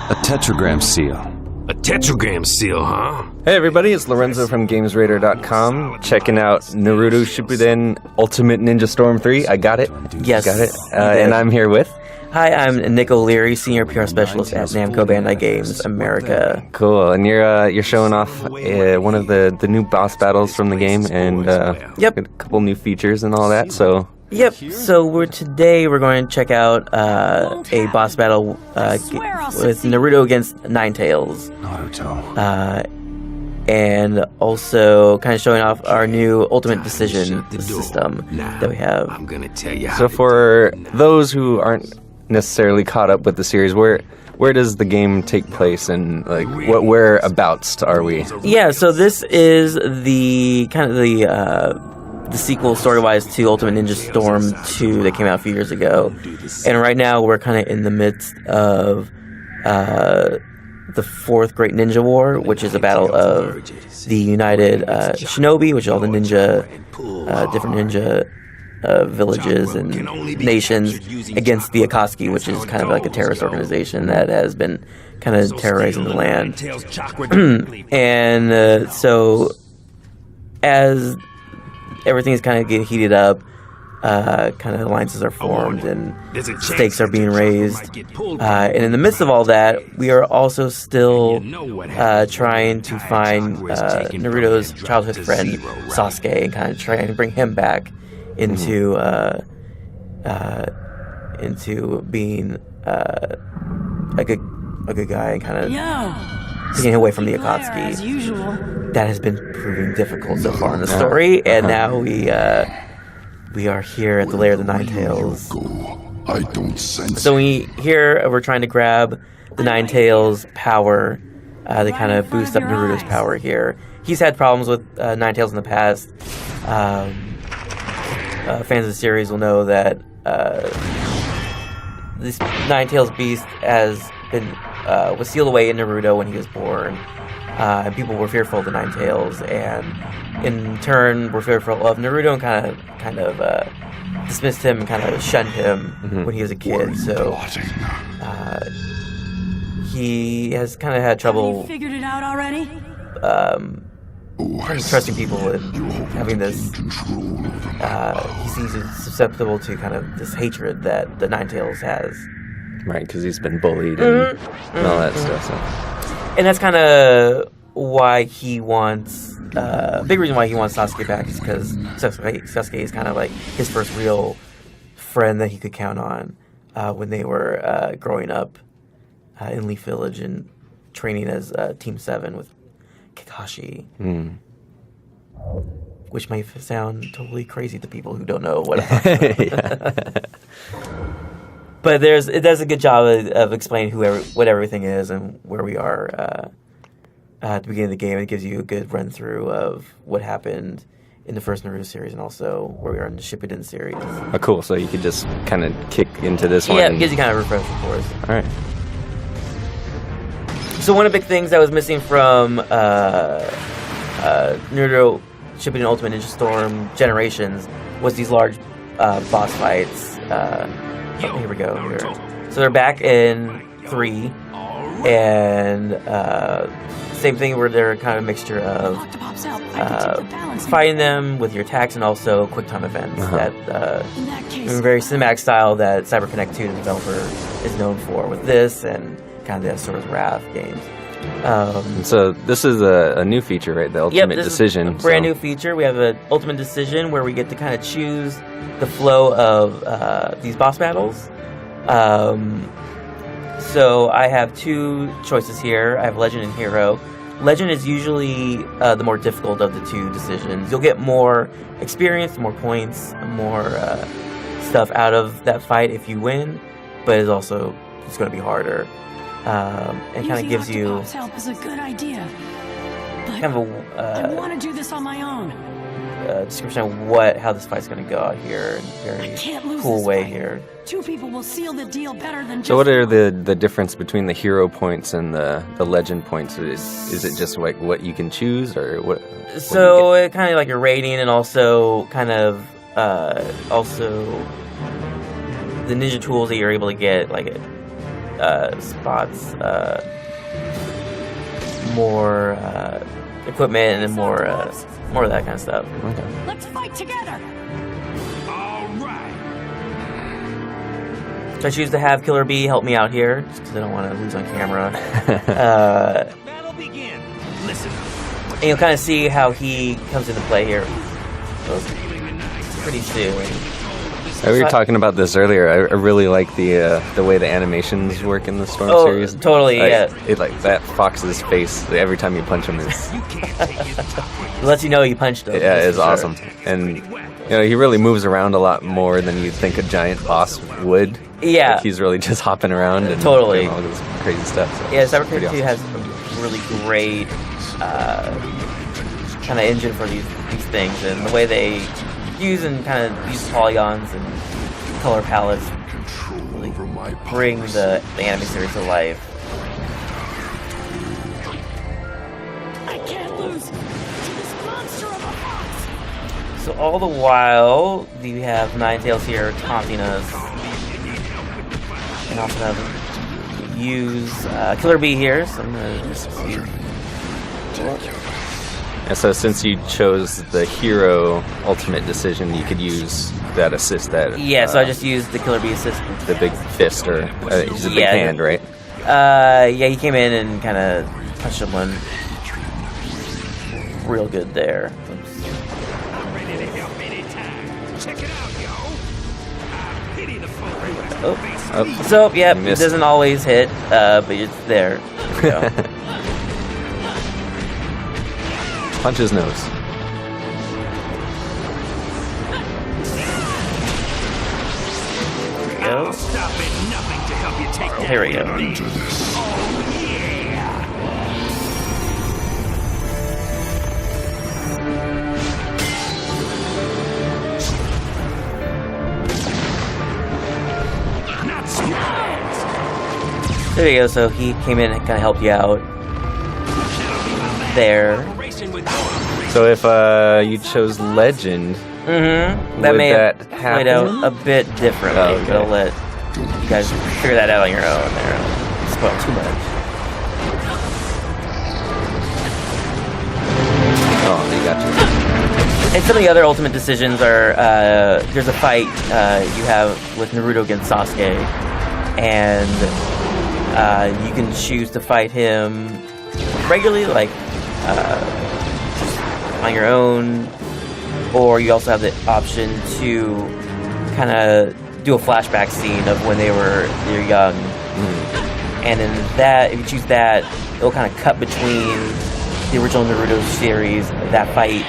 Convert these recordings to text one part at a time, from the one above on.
A tetragram seal. A tetragram seal, huh? Hey everybody, it's Lorenzo from GamesRadar.com, checking out Naruto Shippuden Ultimate Ninja Storm 3. I got it. Yes. Got it. And I'm here with... Hi, I'm Nick O'Leary, Senior PR Specialist at Namco Bandai Games America. Cool, and you're showing off one of the new boss battles from the game, and Yep. a couple new features and all that, so... Yep, so today we're going to check out a boss battle with Naruto against Ninetales. Naruto. And also kind of showing off our new Ultimate Decision system that we have. I'm gonna tell you how So for those who aren't necessarily caught up with the series, where does the game take place, and like whereabouts are we? Yeah, so this is the kind of the sequel story-wise to Ultimate Ninja Storm 2 that came out a few years ago. And right now we're kind of in the midst of the Fourth Great Ninja War, which is a battle of the United Shinobi, which is all the ninja, different ninja villages and nations, against the Akatsuki, which is kind of like a terrorist organization that has been kind of terrorizing the land. And so as everything's kind of getting heated up, kind of alliances are formed and stakes are being raised. And in the midst of all that, we are also still trying to find Naruto's childhood friend Sasuke and kind of trying to bring him back into being a good guy and kind of taking away from the Akatsuki. That has been proving difficult so far in the story, and now we are here at the lair of the Ninetales. I don't sense. So we're trying to grab the Ninetales' power. They kind of boost up Naruto's power here. He's had problems with Ninetales in the past. Fans of the series will know that this Ninetales beast was sealed away in Naruto when he was born. And people were fearful of the Ninetales, and in turn were fearful of Naruto and kind of dismissed him and kind of shunned him when he was a kid. So he has kind of had trouble. Have you figured it out already? Kind of trusting people and having this. He seems susceptible to kind of this hatred that the Ninetales has. Right, because he's been bullied and all that stuff. So. And that's kind of why he wants, big reason why he wants Sasuke back is because Sasuke is kind of like his first real friend that he could count on when they were growing up in Leaf Village and training as Team 7 with Kakashi. Which may sound totally crazy to people who don't know what I'm talking about. But it does a good job of explaining what everything is and where we are at the beginning of the game. It gives you a good run through of what happened in the first Naruto series and also where we are in the Shippuden series. Oh, cool. So you could just kind of kick into this one. Yeah, it gives you kind of a refresher course. All right. So one of the big things that was missing from Naruto Shippuden Ultimate Ninja Storm Generations was these large boss fights. Here we go. Here. So they're back in 3, and same thing where they're kind of a mixture of fighting them with your attacks and also quick time events that in a very cinematic style that CyberConnect 2, the developer, is known for with this and kind of the Asura's Wrath games. So this is a new feature, right? The Ultimate Decision. Is a brand new feature. We have an Ultimate Decision where we get to kind of choose the flow of these boss battles. So I have 2 choices here. I have Legend and Hero. Legend is usually the more difficult of the 2 decisions. You'll get more experience, more points, more stuff out of that fight if you win, but it's going to be harder. And kind of gives you help is a good idea. kind of I want to do this on my own. Description of how this fight's going to go out here in a very cool way here. 2 people will seal the deal better than just... So what are the difference between the hero points and the legend points? Is it just like what you can choose, or what? So it kind of like your rating, and also kind of also the ninja tools that you're able to get, like spots more equipment and more of that kind of stuff. Okay. Let's fight together. All right. So I choose to have Killer Bee help me out here, just because I don't want to lose on camera. Battle begin. Listen. And you'll kind of see how he comes into play here. Pretty soon. We were talking about this earlier. I really like the way the animations work in the Storm series. Totally, like, yeah. It like that Fox's face every time you punch him is It lets you know you punched him. yeah, that's it's for sure. awesome. And he really moves around a lot more than you'd think a giant boss would. Yeah. Like, he's really just hopping around and Totally. doing all this crazy stuff. So Yeah, Cyber pretty 2 has a really great kind of engine for these things, and the way they use polygons and color palettes really bring the anime series to life. I can't lose to this monster of a fox. So all the while, we have Ninetales here taunting us, and also have use Killer Bee here. So I'm gonna just use. And so since you chose the hero ultimate decision, you could use that assist that. Yeah, so I just used the Killer Bee assist. the big fist or he's a big Yeah. hand, right? Yeah, he came in and kind of punched someone real good there. Oops. Ready to help anytime. Check it out, yo. I pity the folk who have Oh. to face Oh. me. So, yep, it Missed. doesn't always hit, but it's there. There we go. Punch his nose. Go. Stop at nothing to help you take down Here we go. Into this. Not smart. There you go. So he came in and kind of helped you out there. Racing with no operation. So if you chose Legend, Mm-hmm. That Would may that have played out happen? a bit differently, Oh, okay. but I'll let you guys figure that out on your own there. Don't spoil too much. oh, you got you. And some of the other ultimate decisions are there's a fight you have with Naruto against Sasuke, and you can choose to fight him regularly, like just on your own, or you also have the option to kind of do a flashback scene of when they're young. And in that, if you choose that, it'll kind of cut between the original Naruto series, that fight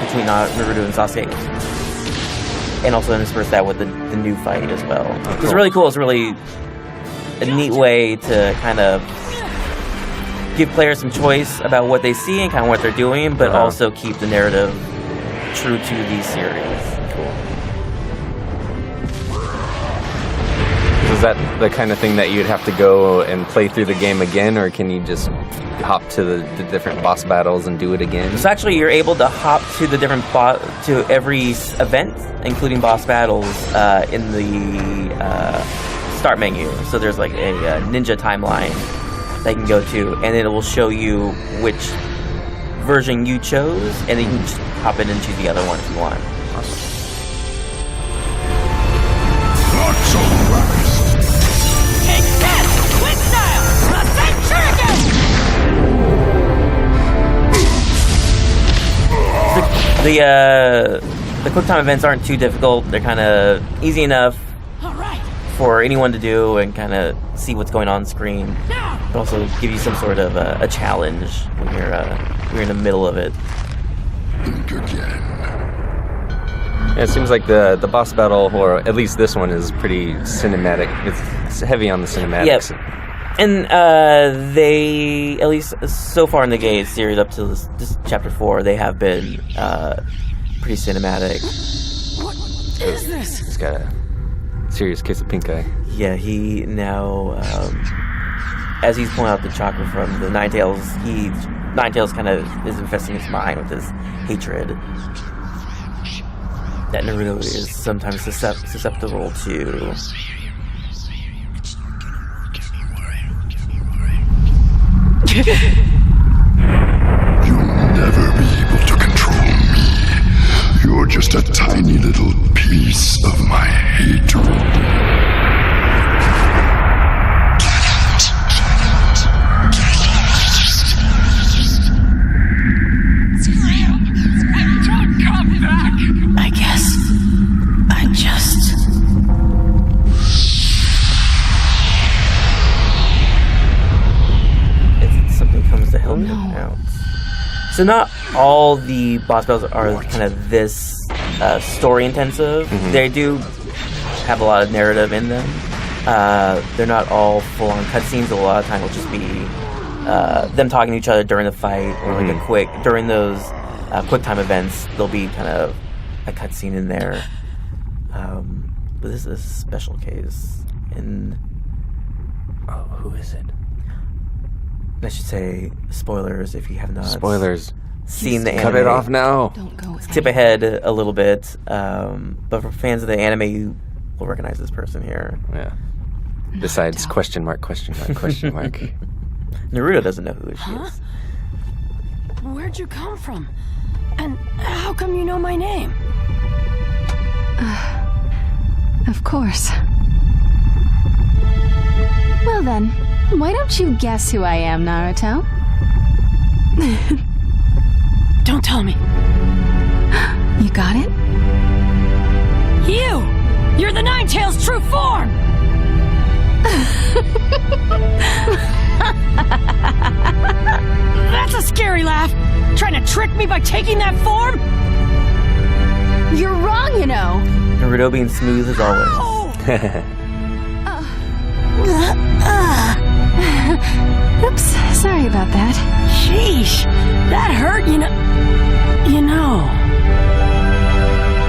between Naruto and Sasuke, and also intersperse that with the new fight as well. It's really cool. It's really a neat way to kind of give players some choice about what they see and kind of what they're doing, but also keep the narrative true to the series. Cool. Is that the kind of thing that you'd have to go and play through the game again, or can you just hop to the different boss battles and do it again? So actually, you're able to hop to the different to every event, including boss battles, in the start menu. So there's like a ninja timeline that you can go to, and it will show you which version you chose, and then you can just hop in and choose the other one if you want. Not so fast. Take that! Quick style! Ascent Shuriken! The quick time events aren't too difficult. They're kind of easy enough All right, for anyone to do and kind of see what's going on screen. now! But also give you some sort of a challenge when you're in the middle of it. Think again. Yeah, it seems like the boss battle, or at least this one, is pretty cinematic. It's heavy on the cinematics. Yep. And they, at least so far in the Gate series up to this chapter 4, they have been pretty cinematic. What is this? It's got a serious case of pink eye. Yeah, he now, as he's pulling out the chakra from the Ninetales, Ninetales kind of is infesting his mind with his hatred that Naruto is sometimes susceptible to. You'll never be able to control me. You're just a tiny little piece of my hatred. Don't come back! I guess I just... If something comes to help No. him out. So not all the boss battles are kind of this story intensive. They do have a lot of narrative in them. They're not all full on cutscenes. A lot of time will just be them talking to each other during the fight, or like a quick during those quick time events. There'll be kind of a cutscene in there. But this is a special case, and Who is it? I should say spoilers if you have not Spoilers. seen the anime. Cut it off now. Don't go with Skip me. ahead a little bit, but for fans of the anime, you will recognize this person here. Yeah. Besides question mark. Naruto doesn't know who she Huh? is. Where'd you come from? And how come you know my name? Of course. Well then, why don't you guess who I am, Naruto? Don't tell me. You got it? You! You're the Ninetales' true form! That's a scary laugh! Trying to trick me by taking that form? You're wrong, you know. Naruto being smooth as always. Oops, sorry about that. Sheesh! That hurt, you know.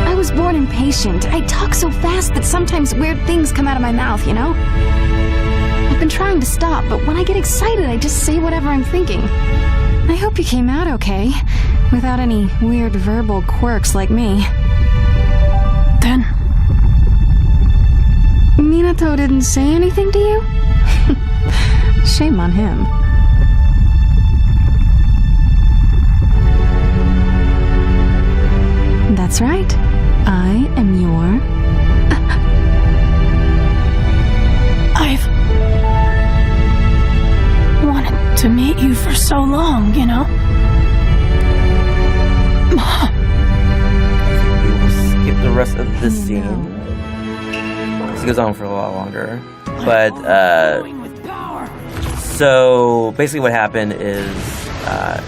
I was born impatient. I talk so fast that sometimes weird things come out of my mouth, you know? I've been trying to stop, but when I get excited, I just say whatever I'm thinking. I hope you came out okay, without any weird verbal quirks like me. Then, Minato didn't say anything to you? Shame on him. That's right. I am your... I've wanted to meet you for so long, you know? Mom, We will skip the rest of this scene. This goes on for a lot longer. But, going with power. so basically what happened is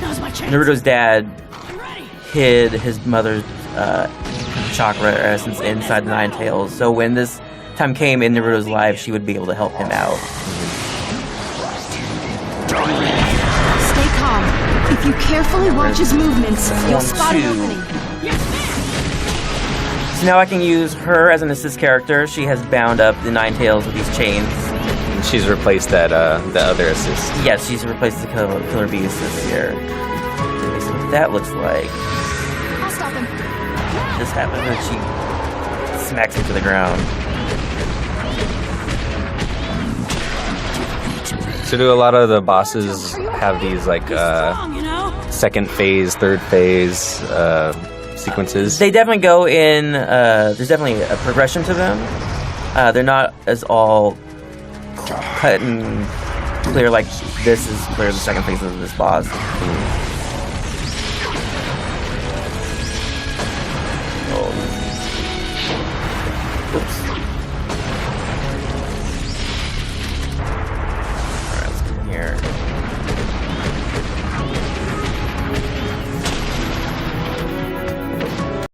Now's my chance. Naruto's dad I'm ready. hid his mother's chakra essence inside the Nine Tails. So when this time came in Naruto's life, she would be able to help him out. Stay calm. If you carefully watch his movements, you'll spot an 2. opening. So now I can use her as an assist character. She has bound up the Nine Tails with these chains. She's replaced that the other assist. Yes, she's replaced the Killer Bee assist here. So what that looks like. I'll stop him. This happens and she smacks him to the ground. So do a lot of the bosses have these like Strong, you know? second phase, third phase sequences? They definitely go in. There's definitely a progression to them. They're not as all cut and clear like this is clear the second phase of this boss. Oh. Oops.